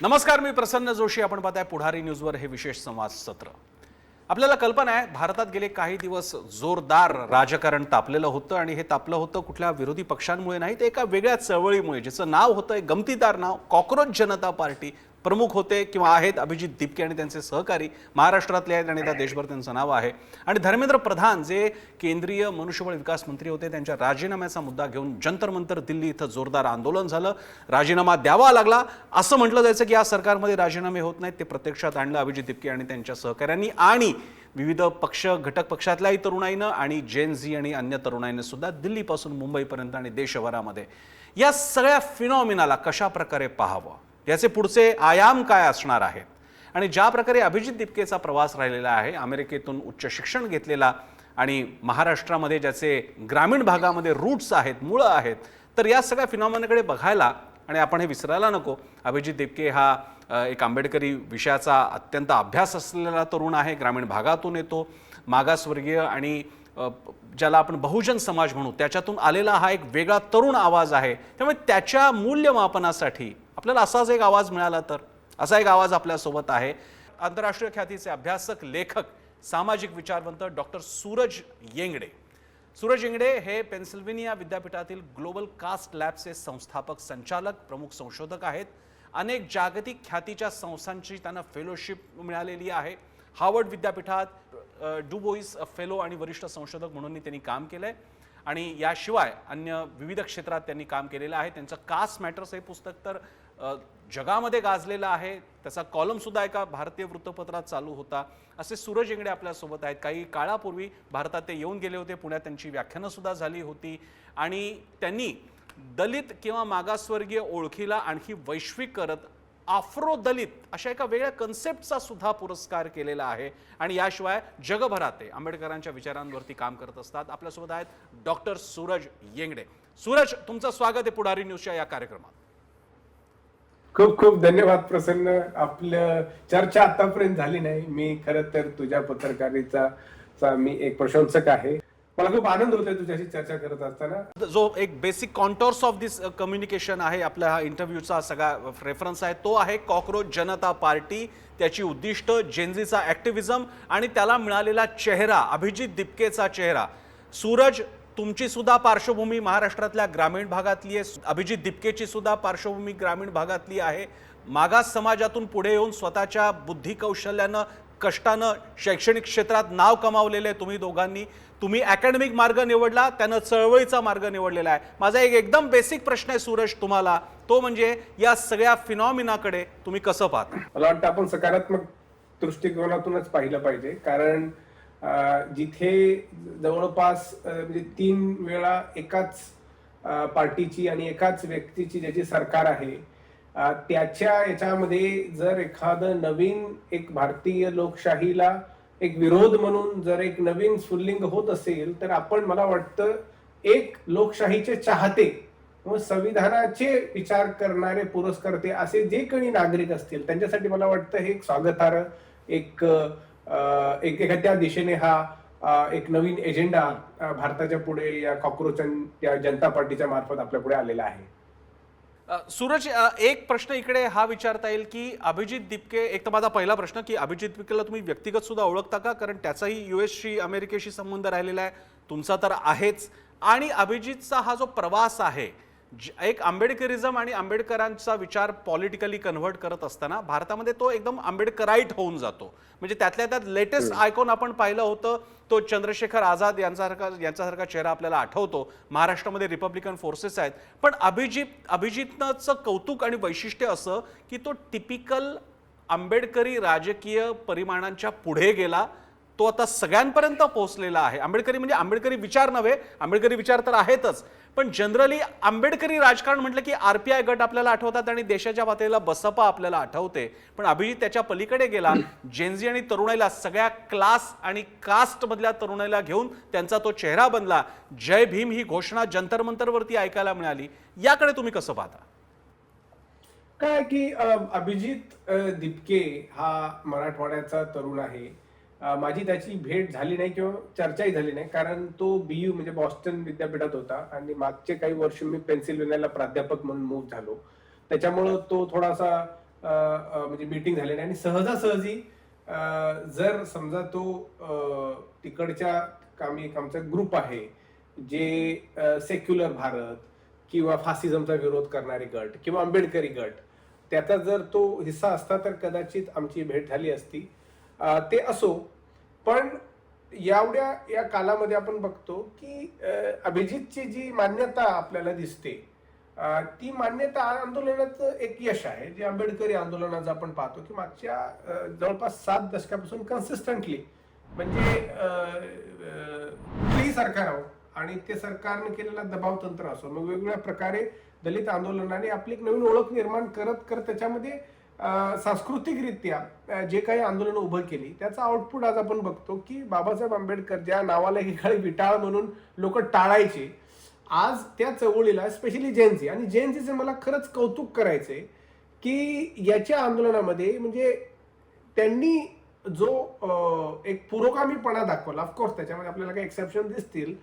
नमस्कार, मी प्रसन्न जोशी. आपण पाहताय पुढारी न्यूजवर हे विशेष संवाद सत्र. आपल्याला कल्पना आहे, भारतात गेले काही दिवस जोरदार राजकारण तापलेलं होतं आणि हे तापलं होतं कुठल्या विरोधी पक्षांमुळे नाही, तर एका वेगळ्या चळवळीमुळे, ज्याचं नाव होतं एक गमतीदार नाव, कॉकरोच जनता पार्टी. प्रमुख होते किंवा आहेत अभिजित दिपके आणि त्यांचे सहकारी, महाराष्ट्रातले आहेत आणि त्या देशभर त्यांचं नाव आहे. आणि धर्मेंद्र प्रधान जे केंद्रीय मनुष्यबळ विकास मंत्री होते, त्यांच्या राजीनाम्याचा मुद्दा घेऊन जंतर मंतर दिल्ली इथं जोरदार आंदोलन झालं. राजीनामा द्यावा लागला. असं म्हटलं जायचं की या सरकारमध्ये राजीनामे होत नाहीत, ते प्रत्यक्षात आणलं अभिजित दिपके आणि त्यांच्या सहकाऱ्यांनी आणि विविध पक्ष घटक पक्षातल्याही तरुणाईनं आणि जेन झी आणि अन्य तरुणाईनं सुद्धा दिल्लीपासून मुंबईपर्यंत आणि देशभरामध्ये या सगळ्या फिनॉमिनाला कशा प्रकारे पाहावं, याचे पुढचे आयाम काय असणार आहेत आणि ज्या प्रकारे अभिजित दिपकेचा प्रवास राहिलेला आहे, अमेरिकेतून उच्च शिक्षण घेतलेला आणि महाराष्ट्रामध्ये ज्याचे ग्रामीण भागामध्ये रूट्स आहेत, मुळं आहेत, तर या सगळ्या फिनॉमिनाकडे बघायला आणि आपण हे विसरायला नको. अभिजित दिपके हा एक आंबेडकरी विषयाचा अत्यंत अभ्यास असलेला तरुण आहे, ग्रामीण भागातून येतो, मागासवर्गीय आणि ज्याला आपण बहुजन समाज म्हणू त्याच्यातून आलेला हा एक वेगळा तरुण आवाज आहे. त्यामुळे त्याच्या मूल्यमापनासाठी आपल्याला असाच एक आवाज मिळाला तर असा एक आवाज आपल्यासोबत आहे. आंतरराष्ट्रीय ख्यातीचे अभ्यासक, लेखक, सामाजिक विचारवंत डॉक्टर सूरज येंगडे. सूरज येंगडे हे पेन्सिल्व्हेनिया विद्यापीठातील ग्लोबल कास्ट लॅबचे संस्थापक, संचालक, प्रमुख संशोधक आहेत. अनेक जागतिक ख्यातीच्या संस्थांची त्यांना फेलोशिप मिळालेली आहे. हार्वर्ड विद्यापीठात डुबोइस फेलो आणि वरिष्ठ संशोधक म्हणून त्यांनी काम केलंय आणि याशिवाय अन्य विविध क्षेत्रात त्यांनी काम केलेलं आहे. त्यांचं कास्ट मॅटर्स हे पुस्तक तर जगामध्ये गाजलेलं आहे. त्याचा कॉलम सुद्धा एका भारतीय वृत्तपत्रात चालू होता. असे सूरज येंगडे आपल्यासोबत आहेत. काही काळापूर्वी भारतात ते येऊन गेले होते. पुण्यात त्यांची व्याख्यानं सुद्धा झाली होती आणि त्यांनी दलित किंवा मागासवर्गीय ओळखीला आणखी वैश्विक करत आफ्रो दलित अशा एका वेगळ्या कन्सेप्टचा सुद्धा पुरस्कार केलेला आहे आणि याशिवाय जगभरात ते आंबेडकरांच्या विचारांवरती काम करत असतात. आपल्यासोबत आहेत डॉक्टर सूरज येंगडे. सूरज, तुमचं स्वागत आहे पुढारी न्यूजच्या या कार्यक्रमात. खूप खूप धन्यवाद प्रसन्न. आपलं चर्चा आतापर्यंत झाली नाही. मी खरं तर तुझ्या पत्रकारितेचा मी एक प्रशंसक आहे. मला खूप आनंद होतोय तुझ्याशी चर्चा करत असताना. जो एक basic contours of this communication आहे, आपल्या हा इंटरव्ह्यूचा सगळा रेफरन्स आहे, तो आहे कॉकरोच जनता पार्टी, त्याची उद्दिष्ट, जेनझीचा ऍक्टिव्हिझम आणि त्याला मिळालेला चेहरा, अभिजित दिपकेचा चेहरा. सूरज, तुमची सुद्धा पार्श्वभूमी महाराष्ट्रातल्या ग्रामीण भागातली आहे. अभिजित दिपकेची सुद्धा पार्श्वभूमी ग्रामीण भागातली आहे. मागास समाजातून पुढे येऊन स्वतःच्या बुद्धी कौशल्यानं, कष्टानं शैक्षणिक क्षेत्रात नाव कमावलेले तुम्ही दोघांनी. तुम्ही अकॅडमिक मार्ग निवडला, त्यानं चळवळीचा मार्ग निवडलेला आहे. माझा एक एकदम बेसिक प्रश्न आहे सूरज तुम्हाला, तो म्हणजे या सगळ्या फिनॉमिनाकडे तुम्ही कसं पाहता? मला वाटतं आपण सकारात्मक दृष्टिकोनातूनच पाहिलं पाहिजे. कारण जिथे जवळपास म्हणजे 3 वेळा एकाच पार्टीची आणि एकाच व्यक्तीची ज्याची सरकार आहे, त्याच्या याच्यामध्ये जर एखादं नवीन एक भारतीय लोकशाहीला एक विरोध म्हणून जर एक नवीन स्फुल्लिंग होत असेल, तर आपण, मला वाटतं, एक लोकशाहीचे चाहते व संविधानाचे विचार करणारे पुरस्कर्ते असे जे काही नागरिक असतील त्यांच्यासाठी मला वाटतं हे एक स्वागतार्ह एक एखाद्या दिशेने हा एक नवीन एजेंडा भारताच्या पुढे या कॉकरोच या जनता पार्टीच्या मार्फत आपल्या पुढे आलेला आहे. सूरज, एक प्रश्न इकडे हा विचारता येईल की अभिजित दिपके, एक तर माझा पहिला प्रश्न की अभिजित दिपकेला तुम्ही व्यक्तिगत सुद्धा ओळखता का? कारण त्याचाही युएसशी, अमेरिकेशी संबंध राहिलेला आहे, तुमचा तर आहेच. आणि अभिजितचा हा जो प्रवास आहे, एक आंबेडकरिझम आणि आंबेडकरांचा विचार पॉलिटिकली कन्व्हर्ट करत असताना भारतामध्ये तो एकदम आंबेडकराईट होऊन जातो. म्हणजे त्यातल्या त्यात लेटेस्ट आयकॉन आपण पाहिलं होतं, तो चंद्रशेखर आझाद यांच्यासारखा चेहरा आपल्याला आठवतो. महाराष्ट्रामध्ये रिपब्लिकन फोर्सेस आहेत. पण अभिजितचं कौतुक आणि वैशिष्ट्य असं की तो टिपिकल आंबेडकरी राजकीय परिमाणांच्या पुढे गेला. तो आता सगळ्यांपर्यंत पोहोचलेला आहे. आंबेडकरी म्हणजे आंबेडकरी विचार नव्हे, आंबेडकरी विचार तर आहेतच, पण जनरली आंबेडकरी राजकारण म्हटलं की आरपीआय गट आपल्याला आठवतात आणि देशाच्या पातळीला बसपा आपल्याला आठवते. पण अभिजित त्याच्या पलीकडे गेला. जेनझी आणि तरुणाईला, सगळ्या क्लास आणि कास्ट मधल्या तरुणाईला घेऊन त्यांचा तो चेहरा बनला. जय भीम ही घोषणा जंतर मंतरवरती ऐकायला मिळाली. याकडे तुम्ही कसं पाहता? काय की अभिजित दिपके हा मराठवाड्याचा तरुण आहे. माझी त्याची भेट झाली नाही किंवा चर्चाही झाली नाही, कारण तो बीयू म्हणजे बॉस्टन विद्यापीठात होता आणि मागचे काही वर्ष मी पेन्सिल्व्हेनियाला प्राध्यापक म्हणून मूव्ह झालो. त्याच्यामुळं तो थोडासा म्हणजे मीटिंग झाली नाही. आणि सहजासहजी जर समजा तो तिकडच्या आमचा ग्रुप आहे जे सेक्युलर भारत किंवा फासिझमचा विरोध करणारे गट किंवा आंबेडकरी गट, त्याचा जर तो हिस्सा असता तर कदाचित आमची भेट झाली असती. ते असो, पण या कालामध्ये आपण बघतो की अभिजितची जी मान्यता आपल्याला दिसते, ती मान्यता आंदोलनाचं एक यश आहे. जे आंबेडकरी आंदोलनाचं आपण पाहतो की मागच्या जवळपास 7 दशकापासून कन्सिस्टंटली म्हणजे कुठलीही सरकार हो आणि ते सरकारने केलेला दबाव तंत्र असो, मग वेगवेगळ्या प्रकारे दलित आंदोलनाने आपली एक नवीन ओळख निर्माण करत करत त्याच्यामध्ये सांस्कृतिकरित्या जे काही आंदोलन उभं केली त्याचा आउटपुट आज आपण बघतो की बाबासाहेब आंबेडकर ज्या नावाला एकीकडे विटाळ म्हणून लोक टाळायचे, आज त्या चळवळीला स्पेशली जेनझी आणि जेनझीचे मला खरंच कौतुक करायचंय की याच्या आंदोलनामध्ये म्हणजे त्यांनी जो एक पुरोगामीपणा दाखवला. ऑफकोर्स त्याच्यामध्ये आपल्याला काही एक्सेप्शन दिसतील,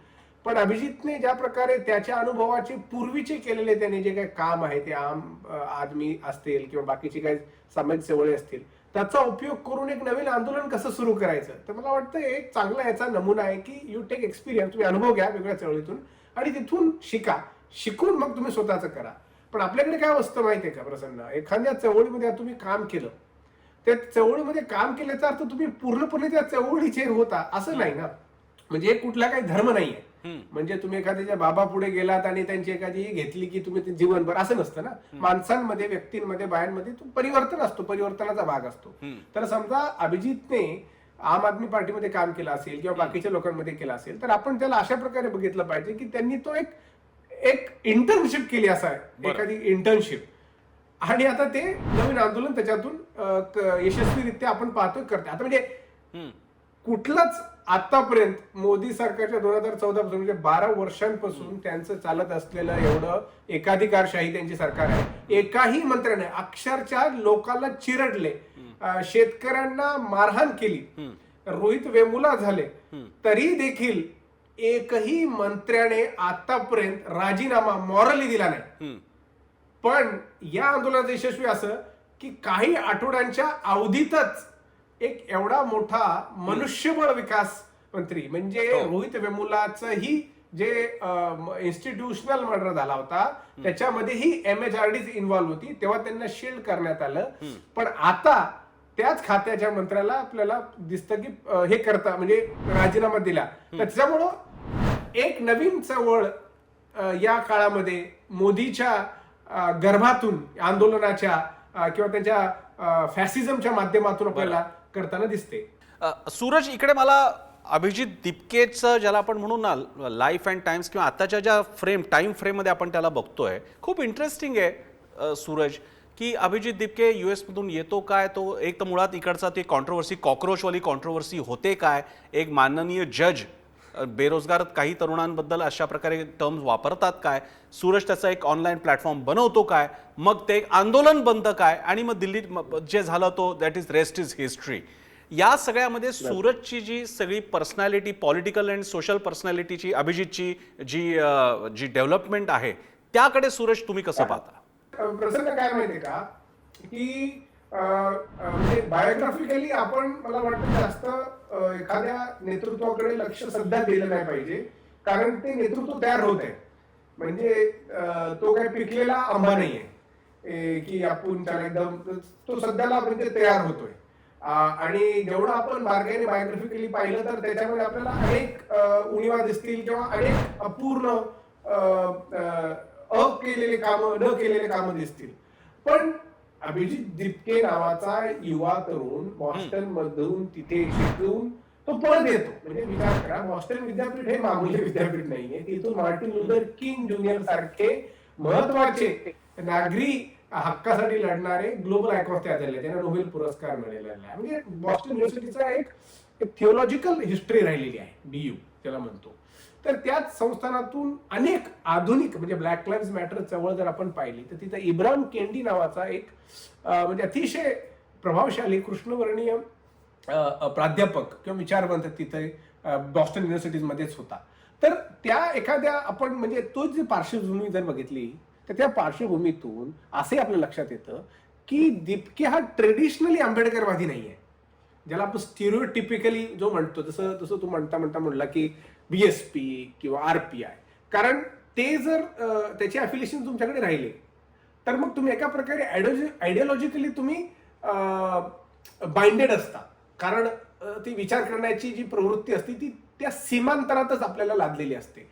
पण अभिजितने ज्या प्रकारे त्याच्या अनुभवाचे पूर्वीचे केलेले त्यांनी जे काही काम आहे ते आम आदमी असतील किंवा बाकीची काही सामाजिक चळवळी असतील त्याचा उपयोग करून एक नवीन आंदोलन कसं सुरू करायचं, तर मला वाटतं एक चांगला याचा नमुना आहे की यू टेक एक्सपिरियन्स, तुम्ही अनुभव घ्या वेगळ्या चळवळीतून आणि तिथून शिकून मग तुम्ही स्वतःचं करा. पण आपल्याकडे काय असतं माहितीये का प्रसन्न, एखाद्या चळवळीमध्ये तुम्ही काम केलं, त्या चळवळीमध्ये काम केल्याचा अर्थ तुम्ही पूर्णपणे त्या चळवळीचे होता असं नाही ना. म्हणजे कुठला काही धर्म नाहीये, म्हणजे तुम्ही एखाद्याच्या बाबा पुढे गेलात आणि त्यांची एखादी घेतली की तुम्ही जीवनभर, असं नसतं ना. माणसांमध्ये, व्यक्तींमध्ये, बायांमध्ये परिवर्तन असतो, परिवर्तनाचा भाग असतो. तर समजा अभिजितने आम आदमी पार्टीमध्ये काम केलं असेल किंवा बाकीच्या लोकांमध्ये केलं असेल तर आपण त्याला अशा प्रकारे बघितलं पाहिजे की त्यांनी तो एक इंटर्नशिप केली, असा आहे एखादी इंटर्नशिप, आणि आता ते नवीन आंदोलन त्याच्यातून यशस्वीरित्या आपण पाहतोय करते. आता म्हणजे कुठलाच आतापर्यंत मोदी सरकारच्या 2014 पासून म्हणजे 12 वर्षांपासून त्यांचं चालत असलेलं एवढं एकाधिकारशाही त्यांची सरकार आहे, एकाही मंत्र्याने अक्षरशः लोकांना चिरडले, शेतकऱ्यांना मारहाण केली, रोहित वेमुला झाले, तरी देखील एकही मंत्र्याने आतापर्यंत राजीनामा मॉरली दिला नाही. पण या आंदोलनाचं यशस्वी असं की काही आठवड्यांच्या अवधीतच एक एवढा मोठा मनुष्यबळ विकास मंत्री म्हणजे रोहित वेमुलाचंही जे इन्स्टिट्यूशनल मर्डर झाला होता त्याच्यामध्येही MHRD इन्व्हॉल्व्ह होती, तेव्हा त्यांना शील्ड करण्यात आलं. पण आता त्याच खात्याच्या मंत्र्याला आपल्याला दिसतं की हे करता म्हणजे राजीनामा दिला. त्याच्यामुळं एक नवीन चळवळ या काळामध्ये मोदीच्या गर्भातून आंदोलनाच्या किंवा त्यांच्या फॅसिझमच्या माध्यमातून आपल्याला करताना दिसते. सूरज, इकडे मला अभिजित दिपकेचं ज्याला आपण म्हणू ना लाईफ अँड टाइम्स किंवा आताच्या ज्या टाइम फ्रेममध्ये आपण त्याला बघतोय, खूप इंटरेस्टिंग आहे सूरज की अभिजित दिपके US मधून येतो काय, तो एक तर मुळात इकडचा ती कॉन्ट्रोवर्सी कॉकरोचवाली कॉन्ट्रोवर्सी होते काय, एक माननीय जज बेरोजगार काही तरुणांबद्दल अशा प्रकारे टर्म्स वापरतात काय, सूरज त्याचा एक ऑनलाईन प्लॅटफॉर्म बनवतो काय, मग ते एक आंदोलन बनतं काय, आणि मग दिल्लीत जे झालं तो that is rest is history. या सगळ्यामध्ये सूरजची जी सगळी पर्सनॅलिटी, पॉलिटिकल अँड सोशल पर्सनॅलिटीची, अभिजितची जी डेव्हलपमेंट आहे त्याकडे सूरज तुम्ही कसं पाहता? प्रसन्न काय माहितीये का की म्हणजे बायोग्राफिकली आपण मला वाटतं जास्त एखाद्या नेतृत्वाकडे लक्ष सध्या दिलं नाही पाहिजे, कारण ते नेतृत्व तयार होत आहे. म्हणजे तो काही पिकलेला आंबा नाहीये की आपण त्याला एकदम, तो सध्याला म्हणजे तयार होतोय. आणि जेवढं आपण बारकाईने बायोग्राफिकली पाहिलं तर त्याच्यामध्ये आपल्याला अनेक उणिवा दिसतील किंवा अनेक अपूर्ण केलेले कामं, न केलेले कामं दिसतील. पण अभिजित दिपके नावाचा युवा तरुण बॉस्टन मधून तिथे शिकून तो परत येतो. म्हणजे विचार करा, बॉस्टन विद्यापीठ हे मामूली विद्यापीठ नाहीये. तिथून मार्टिन लुथर किंग ज्युनियर सारखे महत्वाचे नागरी हक्कासाठी लढणारे ग्लोबल आयकॉन तयार झाले, त्यांना नोबेल पुरस्कार मिळालेला आहे. म्हणजे बॉस्टन युनिव्हर्सिटीचा एक थिओलॉजिकल हिस्ट्री राहिलेली आहे, BU त्याला म्हणतो. तर त्याच संस्थानातून अनेक आधुनिक म्हणजे ब्लॅक लाईव्ह मॅटर चळवळ जर आपण पाहिली तर तिथं इब्राहिम केंडी नावाचा एक म्हणजे अतिशय प्रभावशाली कृष्णवर्णीय प्राध्यापक किंवा विचारवंत तिथे बॉस्टन युनिव्हर्सिटीमध्येच होता. तर त्या एखाद्या आपण म्हणजे तो जी पार्श्वभूमी जर बघितली तर त्या पार्श्वभूमीतून असे आपल्या लक्षात येतं की दीपकी हा ट्रेडिशनली आंबेडकरवादी नाहीये, ज्याला आपण स्टिरिओटिपिकली जो म्हणतो, जसं तू म्हणला की बीएसपी किंवा आरपीआय. कारण ते जर त्याचे अफिलिएशन तुमच्याकडे राहिले तर मग तुम्ही एका प्रकारे आयडिओलॉजिकली तुम्ही बाइंडेड असता. कारण ती विचार करण्याची जी प्रवृत्ती असते ती त्या सीमांतरातच आपल्याला लादलेली असते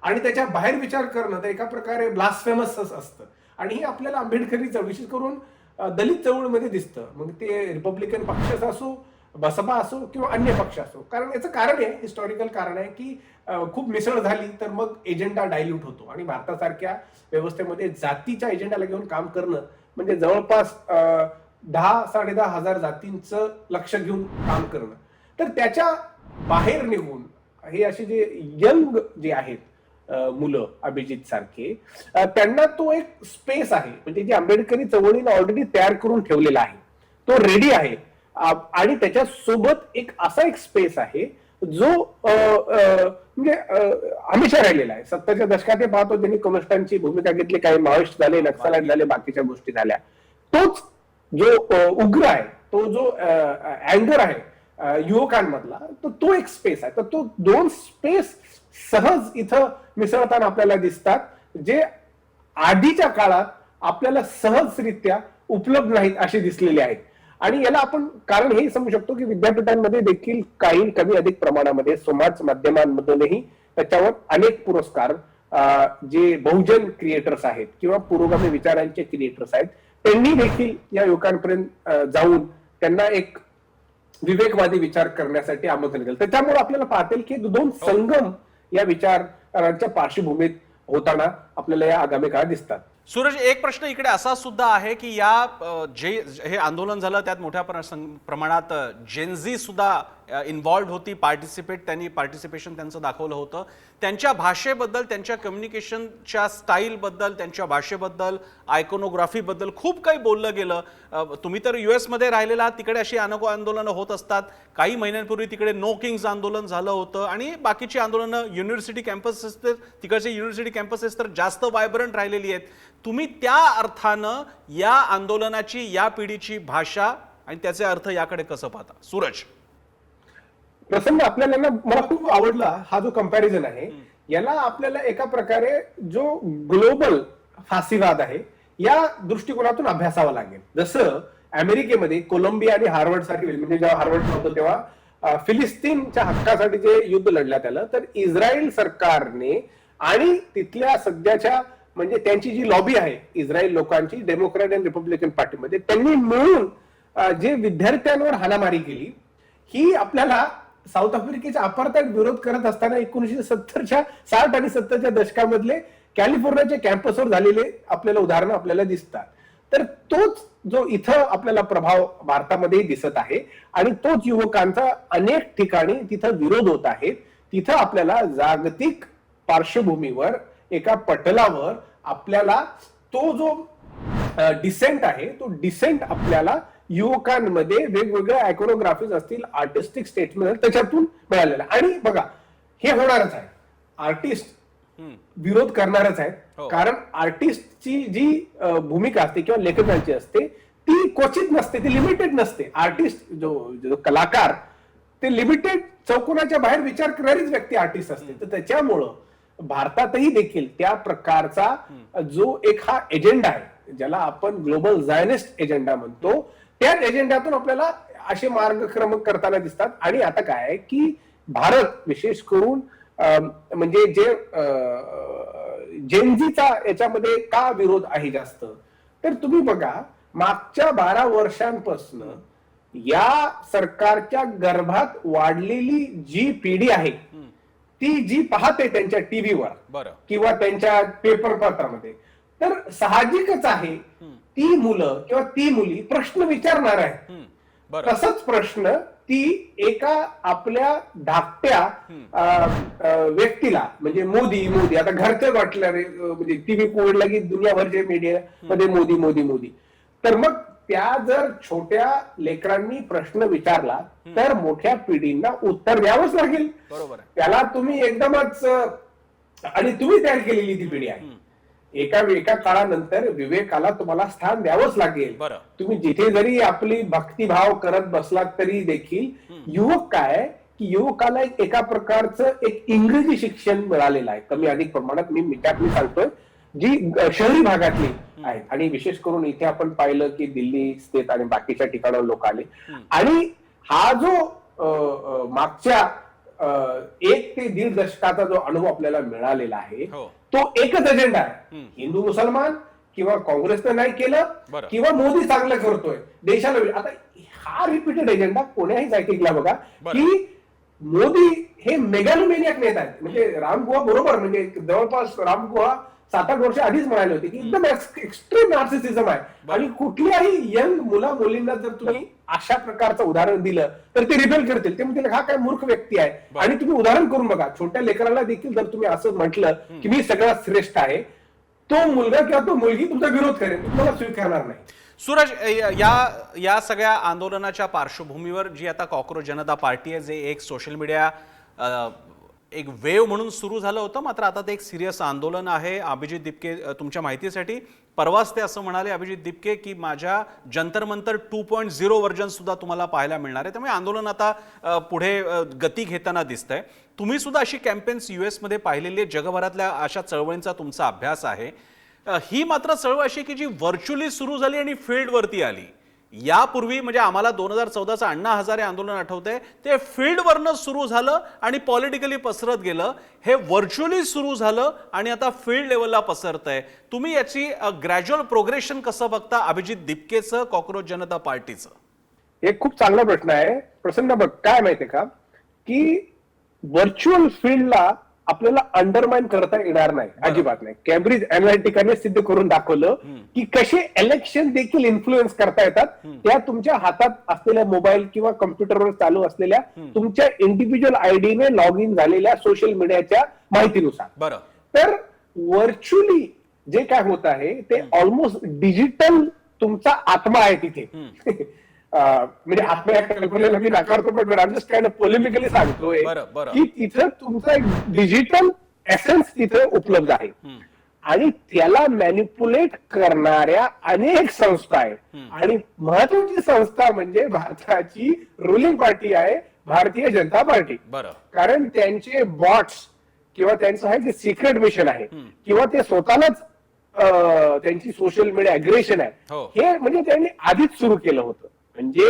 आणि त्याच्या बाहेर विचार करणं तर एका प्रकारे ब्लास्फेमस असतं. आणि हे आपल्याला आंबेडकरी विशेष करून दलित चळवळीमध्ये दिसतं. मग ते रिपब्लिकन पक्ष असो, बसपा असो किंवा अन्य पक्ष असो. कारण याचं कारण आहे, हिस्टॉरिकल कारण आहे की खूप मिसळ झाली तर मग एजेंडा डायल्यूट होतो. आणि भारतासारख्या व्यवस्थेमध्ये जातीच्या एजेंडाला घेऊन काम करणं म्हणजे जवळपास 10-10,500 जातींचं लक्ष घेऊन काम करणं. तर त्याच्या बाहेर निघून हे असे जे यंग जे आहेत मुलं अभिजित सारखे, त्यांना तो एक स्पेस आहे म्हणजे जी आंबेडकरी चळवळीने ऑलरेडी तयार करून ठेवलेला आहे, तो रेडी आहे. आणि त्याच्या सोबत एक असा एक स्पेस आहे जो म्हणजे हमेशा राहिलेला आहे. 70च्या दशकात पाहतो त्यांनी कम्युनिस्टांची भूमिका घेतली, काही माओइस्ट झाले, नक्सलाइट झाले, बाकीच्या गोष्टी झाल्या. तोच जो उग्र आहे, तो जो अँगर आहे युवकांमधला, तो एक स्पेस आहे. तर तो दोन स्पेस सहज इथं मिसळताना आपल्याला दिसतात, जे आधीच्या काळात आपल्याला सहजरित्या उपलब्ध नाहीत असे दिसलेले आहेत. आणि याला आपण कारण हे समजू शकतो की विद्यापीठांमध्ये देखील काही कमी अधिक प्रमाणामध्ये समाज माध्यमांमधूनही त्याच्यावर अनेक पुरस्कार जे बहुजन क्रिएटर्स आहेत किंवा पुरोगामी विचारांचे क्रिएटर्स आहेत त्यांनी देखील या युवकांपर्यंत जाऊन त्यांना एक विवेकवादी विचार करण्यासाठी आमंत्रण दिलं. त्याच्यामुळे आपल्याला पाहता येईल की दोन संगम या विचारांच्या पार्श्वभूमीत होताना आपल्याला या आगामी काळात दिसतात. सूरज, एक प्रश्न इकडे असा सुद्धा आहे की या जे हे आंदोलन झालं त्यात मोठ्या प्रमाणात जेनझी सुद्धा इन्व्हॉल्व्ड होती, त्यांनी पार्टिसिपेशन त्यांचं दाखवलं होतं. त्यांच्या भाषेबद्दल, त्यांच्या कम्युनिकेशनच्या स्टाईलबद्दल, त्यांच्या भाषेबद्दल, आयकोनोग्राफीबद्दल खूप काही बोललं गेलं. तुम्ही तर US मध्ये राहिलेला आहात, तिकडे अशी आंदोलनं होत असतात. काही महिन्यांपूर्वी तिकडे नो किंग्स आंदोलन झालं होतं आणि बाकीची आंदोलनं युनिव्हर्सिटी कॅम्पसेस, तिकडचे युनिव्हर्सिटी कॅम्पसेस तर जास्त वायब्रंट राहिलेली आहेत. तुम्ही त्या अर्थानं या आंदोलनाची, या पिढीची भाषा आणि त्याचे अर्थ याकडे कसं पाहता सूरज? प्रसंग आपल्याला ना, मला खूप आवडला हा जो कंपॅरिझन आहे. याला आपल्याला एका प्रकारे जो ग्लोबल फासीवाद आहे या दृष्टिकोनातून अभ्यासावा लागेल. जसं अमेरिकेमध्ये कोलंबिया आणि हार्वर्ड साठी, म्हणजे जेव्हा हार्वर्ड होतं तेव्हा फिलिस्तीनच्या हक्कासाठी जे युद्ध लढलं त्याला, तर इस्रायल सरकारने आणि तिथल्या सध्याच्या म्हणजे त्यांची जी लॉबी आहे इस्रायल लोकांची डेमोक्रॅट आणि रिपब्लिकन पार्टीमध्ये, त्यांनी मिळून जे विद्यार्थ्यांवर हाणामारी केली, ही आपल्याला साऊथ आफ्रिकेचा अपार्थाईड विरोध करत असताना 1960 आणि 70च्या दशकामधले कॅलिफोर्नियाच्या कॅम्पसवर झालेले आपल्याला उदाहरणं आपल्याला दिसतात. तर तोच जो इथं आपल्याला प्रभाव भारतामध्ये दिसत आहे आणि तोच युवकांचा अनेक ठिकाणी तिथं विरोध होत आहे. तिथं आपल्याला जागतिक पार्श्वभूमीवर एका पटलावर आपल्याला तो जो डिसेंट आहे, तो डिसेंट आपल्याला युवकांमध्ये वेगवेगळ्या आयकोनोग्राफीज असतील, आर्टिस्टिक स्टेटमेंट त्याच्यातून मिळालेला. आणि बघा, हे होणारच आहे, आर्टिस्ट विरोध करणारच आहेत. कारण आर्टिस्टची जी भूमिका असते किंवा लेखकांची असते ती क्वचित नसते, ती लिमिटेड नसते. आर्टिस्ट जो कलाकार ते लिमिटेड चौकोनाच्या बाहेर विचार करणारीच व्यक्ती आर्टिस्ट असते. तर त्याच्यामुळं भारतातही देखील त्या प्रकारचा जो एक हा एजेंडा आहे, ज्याला आपण ग्लोबल झायनिस्ट एजेंडा म्हणतो, त्या एजेंड्यातून आपल्याला असे मार्गक्रमण करताना दिसतात. आणि आता काय आहे की भारत विशेष करून म्हणजे जे जेनझीचा याच्यामध्ये का विरोध आहे जास्त, तर तुम्ही बघा मागच्या 12 वर्षांपासून या सरकारच्या गर्भात वाढलेली जी पिढी आहे ती जी पाहते त्यांच्या टीव्हीवर किंवा त्यांच्या पेपर पत्रामध्ये, तर साहजिकच आहे ती मुलं किंवा ती मुली प्रश्न विचारणार आहे. तसंच प्रश्न ती एका आपल्या धाकट्या व्यक्तीला म्हणजे मोदी आता घरचे वाटलं रे, म्हणजे टीव्ही कोविडला की दुनियाभरच्या मीडियामध्ये मोदी, तर मग त्या जर छोट्या लेकरांनी प्रश्न विचारला तर मोठ्या पिढींना उत्तर द्यावंच लागेल. बरोबर, त्याला तुम्ही एकदमच, आणि तुम्ही तयार केलेली ती पिढी आहे. एका काळानंतर विवेकाला तुम्हाला स्थान द्यावंच लागेल. बरं. तुम्ही जिथे जरी आपली भक्तिभाव करत बसलात तरी देखील युवक काय की युवकाला एका प्रकारचं एक इंग्रजी शिक्षण मिळालेलं आहे कमी अधिक प्रमाणात. मी सांगतोय जी शहरी भागातली आहेत आणि विशेष करून इथे आपण पाहिलं की दिल्ली स्टेट आणि बाकीच्या ठिकाणावर लोक आले आणि हा जो मागच्या 1 ते 1.5 दशकाचा जो अनुभव आपल्याला मिळालेला आहे तो एकच एजेंडा आहे. हिंदू मुसलमान किंवा काँग्रेसनं नाही केलं किंवा मोदी चांगलं करतोय देशाला. आता हा रिपीटेड एजेंडा कोण्याही ऐकला बघा की मोदी हे मेगॅलोमेनियक नेता आहेत. म्हणजे राम गुहा बरोबर म्हणजे जवळपास राम गुहा 7-8 वर्ष आधीच म्हणाले होते की एकदम एक्स्ट्रीम नार्सिसिझम आहे आणि कुठल्याही यंग मुला मुलींना जर तुम्ही अशा प्रकारचं उदाहरण दिलं तर ते रिबेल करतील. ते म्हणतील हा काय मूर्ख व्यक्ती आहे. आणि तुम्ही उदाहरण करून बघा छोट्या लेकराला देखील जर तुम्ही असं म्हटलं की मी सगळ्यात श्रेष्ठ आहे तो मुलगा किंवा तो मुलगी तुमचा विरोध करेल, तुम्हाला स्वीकारणार नाही. सूरज, या सगळ्या आंदोलनाच्या पार्श्वभूमीवर जी आता कॉकरोच जनता पार्टी आहे जे एक सोशल मीडिया एक वेव म्हणून सुरू झालं होतं मात्र आता ते एक सिरियस आंदोलन आहे. अभिजित दिपके तुमच्या माहितीसाठी परवाच ते असं म्हणाले अभिजित दिपके की माझ्या जंतर मंतर 2.0 व्हर्जन सुद्धा तुम्हाला पाहायला मिळणार आहे. त्यामुळे आंदोलन आता पुढे गती घेताना दिसतंय. तुम्ही सुद्धा अशी कॅम्पेन्स US मध्ये पाहिलेली जगभरातल्या अशा चळवळींचा तुमचा अभ्यास आहे. ही मात्र चळवळ अशी की जी व्हर्च्युअली सुरू झाली आणि फील्डवरती आली. यापूर्वी म्हणजे आम्हाला 2014चं अण्णा हजारे आंदोलन आठवतंय ते फील्डवरनं सुरू झालं आणि पॉलिटिकली पसरत गेलं. हे व्हर्च्युअली सुरू झालं आणि आता फील्ड लेवलला पसरतंय. तुम्ही याची ग्रॅज्युअल प्रोग्रेशन कसं बघता अभिजित दिपकेचं कॉकरोच जनता पार्टीचं? एक खूप चांगला प्रश्न आहे प्रसन्न. बघ काय माहितीये का की व्हर्च्युअल फील्डला आपल्याला अंडरमाइन करता येणार नाही, अजिबात नाही. कॅम्ब्रिज अनालिटिकाने सिद्ध करून दाखवलं की कसे इलेक्शन देखील इन्फ्लुएन्स करता येतात त्या तुमच्या हातात असलेल्या मोबाईल किंवा कम्प्युटरवर चालू असलेल्या तुमच्या इंडिव्हिज्युअल आयडीने लॉग इन झालेल्या सोशल मीडियाच्या माहितीनुसार. बरं. तर व्हर्च्युअली जे काय होत आहे ते ऑलमोस्ट डिजिटल तुमचा आत्मा आहे तिथे. म्हणजे आत्मा या कल्पनेला मी नाकारतो पण काय पोलिमिकली सांगतोय की तिथं तुमचा एक डिजिटल एसेन्स तिथे उपलब्ध आहे आणि त्याला मॅनिप्युलेट करणाऱ्या अनेक संस्था आहेत आणि महत्वाची संस्था म्हणजे भारताची रुलिंग पार्टी आहे भारतीय जनता पार्टी. कारण त्यांचे बॉट्स किंवा त्यांचं आहे जे सिक्रेट मिशन आहे किंवा ते स्वतःलाच त्यांची सोशल मीडिया अग्रेशन आहे हे म्हणजे त्यांनी आधीच सुरू केलं होतं. म्हणजे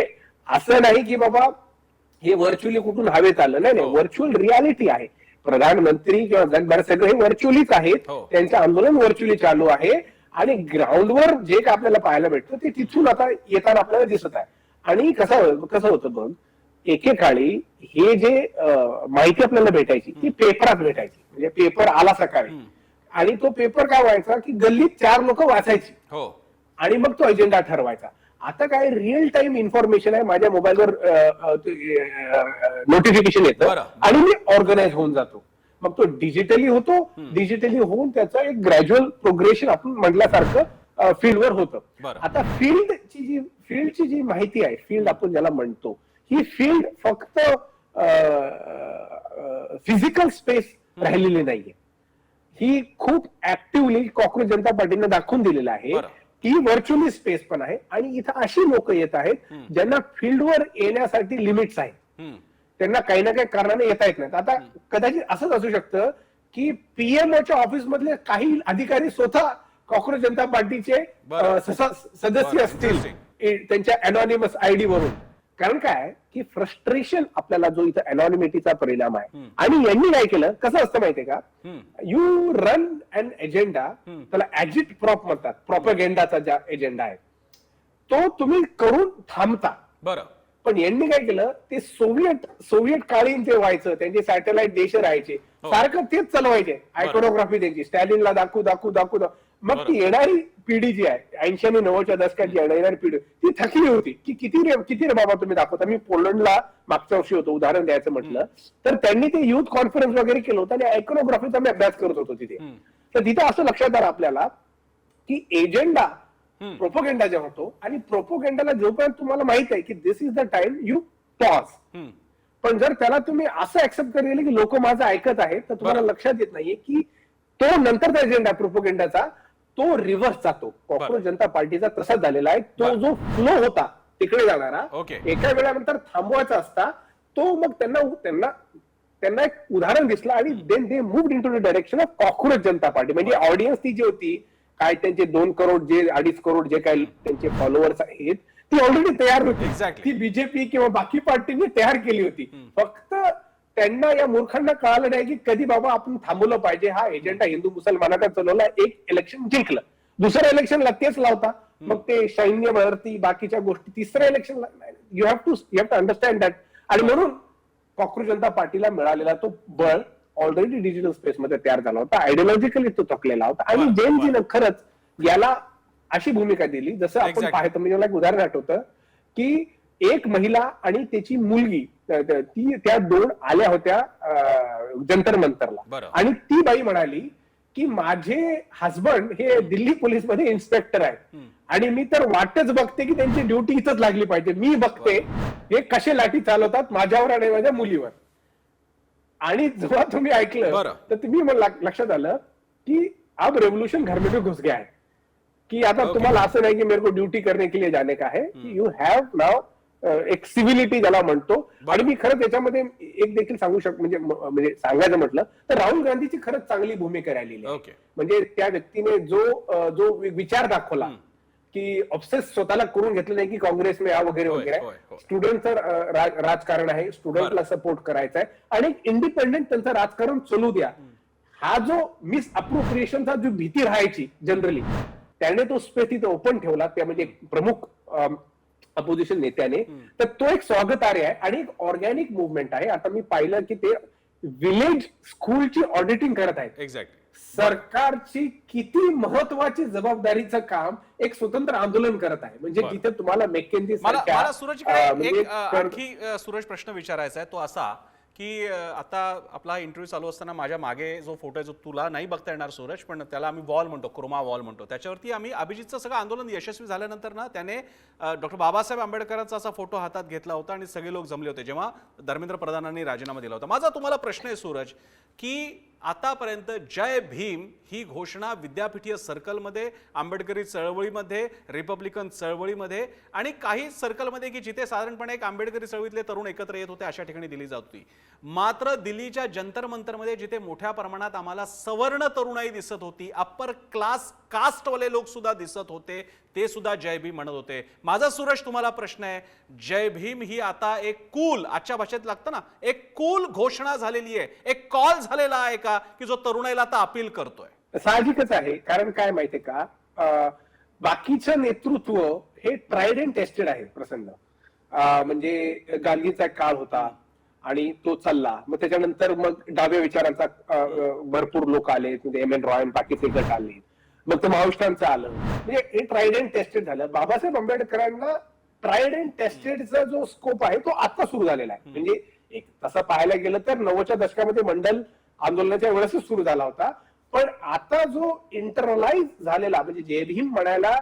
असं नाही की बाबा हे व्हर्च्युअली कुठून हवेत आलं, नाही. व्हर्च्युअल रियालिटी आहे. प्रधानमंत्री किंवा जगभर सगळे हे व्हर्च्युअलीच आहेत. त्यांचं आंदोलन व्हर्च्युअली चालू आहे आणि ग्राउंडवर जे काय आपल्याला पाहायला भेटतं ते तिथून आता येताना आपल्याला दिसत आहे. आणि कसं होतं बघ एकेकाळी हे जे माहिती आपल्याला भेटायची ती पेपरात भेटायची. म्हणजे पेपर आला सकाळी आणि तो पेपर काय व्हायचा की गल्लीत 4 लोक वाचायची आणि मग तो एजेंडा ठरवायचा. आता काय रिअल टाइम इन्फॉर्मेशन आहे माझ्या मोबाईलवर नोटिफिकेशन येतं आणि मी ऑर्गनाइज होऊन जातो. मग तो डिजिटली होतो. डिजिटली होऊन त्याचं एक ग्रॅज्युअल प्रोग्रेशन आपण म्हटल्यासारखं फील्डवर होतं. आता फील्डची जी माहिती आहे फील्ड आपण ज्याला म्हणतो ही फील्ड फक्त फिजिकल स्पेस राहिलेली नाहीये. ही खूप ऍक्टिव्हली कॉकरोच जनता पार्टीने दाखवून दिलेलं आहे की व्हर्च्युअली स्पेस पण आहे आणि इथं अशी लोक येत आहेत ज्यांना फील्डवर येण्यासाठी लिमिट्स आहेत. त्यांना काही ना काही कारणाने येता येत नाहीत. आता कदाचित असंच असू शकतं की पीएमओच्या ऑफिस मधले काही अधिकारी स्वतः कॉकरोच जनता पार्टीचे सदस्य असतील त्यांच्या अनॉनिमस आयडी वरून. कारण काय की फ्रस्ट्रेशन आपल्याला जो इथं अनॉनिमिटीचा परिणाम आहे आणि यांनी काय केलं कसं असतं माहितीये का यू रन अन एजेंडा त्याला ऍजिट प्रॉप म्हणतात. प्रॉपगेंडाचा ज्या एजेंडा आहे तो तुम्ही करून थांबता. बरं. पण यांनी काय केलं ते सोव्हिएट काळीन जे व्हायचं त्यांचे सॅटेलाइट देश राहायचे सारखं तेच चालवायचे. आयकोनोग्राफी त्यांची स्टॅलिनला दाखवू मग ती येणारी पिढी जी आहे 80 आणि 90च्या दशकात जी येणारी पिढी ती थकली होती की किती रे बाबा तुम्ही दाखवता. मी पोलंडला मागच्या वर्षी होतो उदाहरण द्यायचं म्हटलं तर त्यांनी ते युथ कॉन्फरन्स वगैरे केलं होतं आणि आयकोनोग्राफीचा मी अभ्यास करत होतो तिथे. तर तिथं असं लक्षात आलं आपल्याला की एजेंडा प्रोपोगेंडा जे होतो आणि प्रोपोगेंडाला जोपर्यंत तुम्हाला माहित आहे की this is the time you pause. पण जर त्याला तुम्ही असं ऍक्सेप्ट केलं की लोक माझं ऐकत आहेत तर तुम्हाला लक्षात येत नाहीये की तो नंतरचा एजेंडा प्रोपोगेंडाचा तो रिव्हर्स जातो. कॉक्रोच जनता पार्टीचा तसाच झालेला आहे. तो जो फ्लो होता तिकडे जाणारा एका वेळानंतर थांबवायचा असता, तो मग त्यांना एक उदाहरण दिसलं आणि then they moved into the direction of cockroach Janata party. म्हणजे ऑडियन्स ती जी होती, काय त्यांचे 2 करोड 2.5 करोड जे काही त्यांचे फॉलोअर्स आहेत, ती ऑलरेडी तयार होती. ती बीजेपी किंवा बाकी पार्टीने तयार केली होती. फक्त त्यांना, या मूर्खांना कळालं नाही की कधी बाबा आपण थांबवलं पाहिजे. हा एजेंडा हिंदू मुसलमानाचा चालवला, एक इलेक्शन जिंकलं, दुसऱ्या इलेक्शनला तेच लावता, मग ते सैन्य भरती बाकीच्या गोष्टी, तिसऱ्या इलेक्शनला you have to understand that. आणि म्हणून कॉक्रोच जनता पार्टीला मिळालेला तो बळ ऑलरेडी डिजिटल स्पेसमध्ये तयार झाला होता. आयडिओलॉजिकली तो थकलेला होता. आणि जेनजीनं खरंच याला अशी भूमिका दिली, जसं आपण पाहतो. म्हणजे मला एक उदाहरण आठवतं की एक महिला आणि त्याची मुलगी, त्या 2 आल्या होत्या जंतर मंतरला, आणि ती बाई म्हणाली की माझे हसबंड हे दिल्ली पोलीसमध्ये इन्स्पेक्टर आहेत आणि मी तर वाटच बघते की त्यांची ड्युटी इथंच लागली पाहिजे. मी बघते हे कसे लाठी चालवतात माझ्यावर आणि माझ्या मुलीवर. आणि जेव्हा तुम्ही ऐकलं तर तुम्ही मला लक्षात आलं की अब रेव्होल्यूशन घर में भी घुस गया है. की आता तुम्हाला असं नाही की मेरे को ड्युटी करने के लिए जाने का है, यू हॅव नाव एक सिव्हिलिटी ज्याला म्हणतो. आणि मी खरं त्याच्यामध्ये एक देखील सांगू म्हणजे सांगायचं म्हटलं तर राहुल गांधीची खरंच चांगली भूमिका राहिलेली आहे. म्हणजे त्या व्यक्तीने जो विचार दाखवला की ऑब्सेस स्वतःला करून घेतलं नाही की काँग्रेस में वगैरे वगैरे, स्टुडंटचं राजकारण आहे, स्टुडंटला सपोर्ट करायचा आहे आणि इंडिपेंडेंट त्यांचं राजकारण चालू द्या. हा जो मिस अप्रोप्रिएशनचा जो भीती राहायची जनरली, त्याने तो स्पेस तिथे ओपन ठेवला, त्या म्हणजे प्रमुख अपोजिशन नेत्याने. तर तो एक स्वागतार्ह आहे आणि एक ऑर्गॅनिक मुवमेंट आहे. आता मी पाहिलं की ते विलेज स्कूलची ऑडिटिंग करत आहेत. एक्झॅक्टली. सरकारची किती महत्वाची जबाबदारीचं काम एक स्वतंत्र आंदोलन करत आहे. म्हणजे जिथे तुम्हाला मेकेन्झी मला सूरजकडे आणखी सूरज प्रश्न विचारायचा आहे, तो असा की आता आपला इंटरव्ह्यू चालू असताना माझ्या मागे जो फोटो आहे, जो तुला नाही बघता येणार सूरज, पण त्याला आम्ही वॉल म्हणतो, क्रोमा वॉल म्हणतो, त्याच्यावरती आम्ही अभिजितचं सगळं आंदोलन यशस्वी झाल्यानंतर ना त्याने डॉक्टर बाबासाहेब आंबेडकरांचा असा फोटो हातात घेतला होता आणि सगळे लोक जमले होते जेव्हा धर्मेंद्र प्रधानांनी राजीनामा दिला होता. माझा तुम्हाला प्रश्न आहे सूरज की आतापर्यंत जय भीम ही घोषणा विद्यापीठीय सर्कलमध्ये, आंबेडकरी चळवळीमध्ये, रिपब्लिकन चळवळीमध्ये आणि काही सर्कलमध्ये की जिथे साधारणपणे एक आंबेडकरी चळवळीतले तरुण एकत्र येत होते अशा ठिकाणी दिली जात होती. मात्र दिल्लीच्या जंतर मंतरमध्ये जिथे मोठ्या प्रमाणात आम्हाला सवर्ण तरुणाई दिसत होती, अप्पर क्लास कास्टवाले लोक सुद्धा दिसत होते, ते सुद्धा जय भीम म्हणत होते. माझा सूरज तुम्हाला प्रश्न आहे, जय भीम ही आता एक कूल, आजच्या भाषेत लागतं ना, एक कूल घोषणा झालेली आहे, एक कॉल झालेला आहे का की जो तरुणाईला आता अपील करतोय? साहजिकच आहे. कारण काय माहितीये का, बाकीचं नेतृत्व हे ट्रायड अँड टेस्टेड आहे. प्रसंग म्हणजे गांधीचा काळ होता आणि तो चालला, मग त्याच्यानंतर मग डाव्या विचारांचा भरपूर लोक आले, म्हणजे एम एन रॉय बाकीचे गट आले, मग ते माओइस्टांचं आलं. म्हणजे हे ट्रायड अँड टेस्टेड झालं. बाबासाहेब आंबेडकरांना ट्रायड अँड टेस्टेडचा जो स्कोप आहे तो आता सुरू झालेला आहे. म्हणजे एक तसं पाहायला गेलं तर 90च्या दशकामध्ये मंडल आंदोलनाच्या वेळेसच सुरू झाला होता, पण आता जो इंटरलाइज झालेला, म्हणजे जय भीम म्हणायला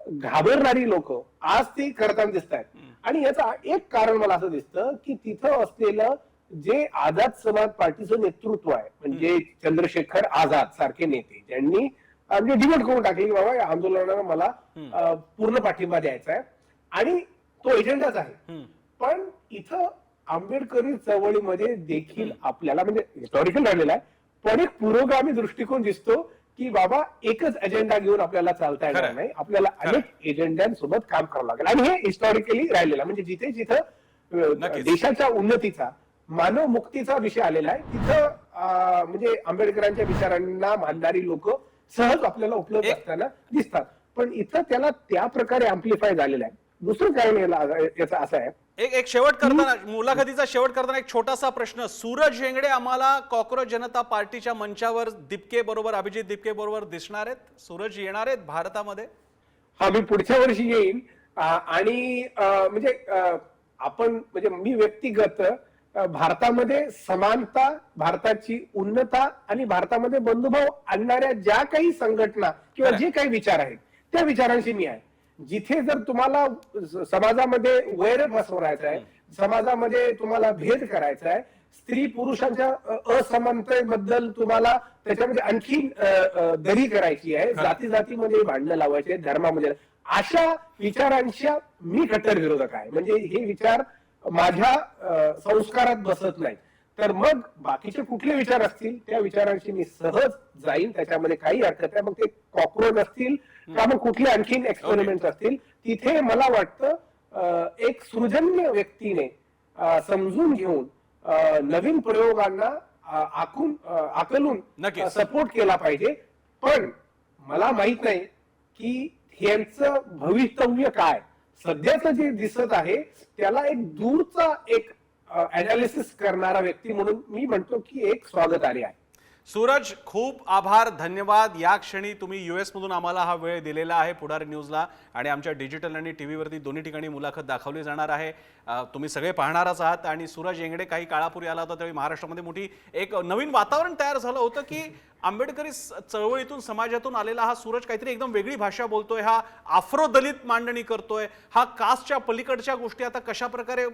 घाबरणारी लोक आज ती करताना दिसत आहेत. आणि याचं एक कारण मला असं दिसतं की तिथं असलेलं जे आझाद समाज पार्टीचं नेतृत्व आहे, म्हणजे चंद्रशेखर आझाद सारखे नेते, ज्यांनी म्हणजे डिबेट करून टाकली की बाबा या आंदोलनाला मला पूर्ण पाठिंबा द्यायचा आहे आणि तो एजेंडाच आहे. पण इथं आंबेडकरी चळवळीमध्ये देखील आपल्याला म्हणजे हिस्टॉरिकल राहिलेला आहे, पण एक पुरोगामी दृष्टिकोन दिसतो की बाबा एकच एजेंडा घेऊन आपल्याला चालता येणार नाही, आपल्याला अनेक एजेंड्यांसोबत काम करावं लागेल. आणि हे हिस्टॉरिकली राहिलेलं, म्हणजे जिथे जिथं देशाच्या उन्नतीचा, मानव मुक्तीचा विषय आलेला आहे, तिथं म्हणजे आंबेडकरांच्या विचारांना मानणारी लोक सहज आपल्याला उपलब्ध असताना दिसतात. पण इथं त्याला त्या प्रकारे अँप्लिफाय झालेलं आहे. दुसरं काय याचा असं आहे, एक शेवट करताना, मुलाखतीचा शेवट करताना एक छोटासा प्रश्न. सूरज हेंगडे आम्हाला कॉक्रोच जनता पार्टीच्या मंचावर दिपके बरोबर, अभिजित दिपके बरोबर दिसणार आहेत? सूरज येणार आहेत भारतामध्ये? हा, मी पुढच्या वर्षी येईन. आणि म्हणजे आपण, म्हणजे मी व्यक्तिगत भारतामध्ये समानता, भारताची उन्नता आणि भारतामध्ये बंधुभाव आणणाऱ्या ज्या काही संघटना किंवा जे काही विचार आहेत त्या विचारांशी मी आहे. जिथे जर तुम्हाला समाजामध्ये वैर पसरवायचा आहे, समाजामध्ये तुम्हाला भेद करायचा आहे, स्त्री पुरुषांच्या असमानतेबद्दल तुम्हाला त्याच्यामध्ये आणखी दरी करायची आहे, जाती जातीमध्ये भांडणं लावायची आहे, धर्मामध्ये, अशा विचारांच्या मी कट्टर विरोधक आहे. म्हणजे हे विचार माझ्या संस्कारात बसत नाही. तर मग बाकीचे कुठले विचार असतील त्या विचारांशी मी सहज जाईन, त्याच्यामध्ये काही हरकत नाही. मग ते कॉकरोच असतील का मग कुठले आणखीन एक्सपेरिमेंट असतील, तिथे मला वाटतं एक सृजन्य व्यक्तीने समजून घेऊन नवीन प्रयोगांना आकलून सपोर्ट केला पाहिजे. पण मला माहित नाही की यांचं भवितव्य काय. सध्याचं जे दिसत आहे त्याला एक दूरचा एक अनालिसिस करणारा व्यक्ती म्हणून मी म्हणतो की एक स्वागतार्ह आहे. सूरज, खूप आभार, धन्यवाद. या क्षणी तुम्ही US मधून आम्हाला हा वेळ दिलेला आहे पुढारी न्यूजला, आणि आमच्या डिजिटल आणि टीव्हीवरती दोन्ही ठिकाणी मुलाखत दाखवली जाणार आहे. तुम्ही सगळे पाहणारच आहात. आणि सूरज येंगडे काही काळापूर्वी आला होता त्यावेळी महाराष्ट्रामध्ये मोठी एक नवीन वातावरण तयार झालं होतं की आंबेडकरी चळवळीतून समाजातून आलेला हा सूरज काहीतरी एकदम वेगळी भाषा बोलतोय, हा आफ्रो दलित मांडणी करतोय, हा कास्टच्या पलीकडच्या गोष्टी आता कशा प्रकारे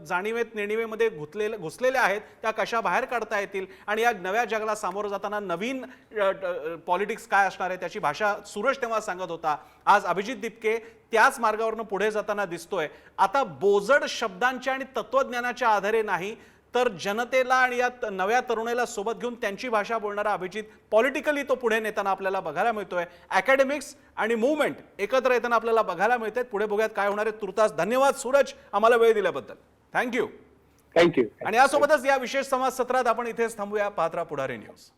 जाणीवेत नेणिवेमध्ये घुसलेल्या आहेत त्या कशा बाहेर काढता येतील, आणि या नव्या जगाला सामोरं जाताना नवीन पॉलिटिक्स काय असणार आहे त्याची भाषा सूरज तेव्हा सांगत होता. आज अभिजित दिपके त्याच मार्गावरनं पुढे जाताना दिसतोय. आता बोजड शब्दांच्या आणि तत्वज्ञानाच्या आधारे नाही तर जनतेला आणि या नव्या तरुणाला सोबत घेऊन त्यांची भाषा बोलणारा अभिजित पॉलिटिकली तो पुढे नेताना आपल्याला बघायला मिळतोय. अकॅडमिक्स आणि मूव्हमेंट एकत्र येताना आपल्याला बघायला मिळतात. पुढे बघूयात काय होणार आहे. तुर्तास धन्यवाद सूरज, आम्हाला वेळ दिल्याबद्दल. थँक्यू. आणि यासोबतच या विशेष संवाद सत्रात आपण इथेच थांबूया. पाहत राहा पुढारी न्यूज.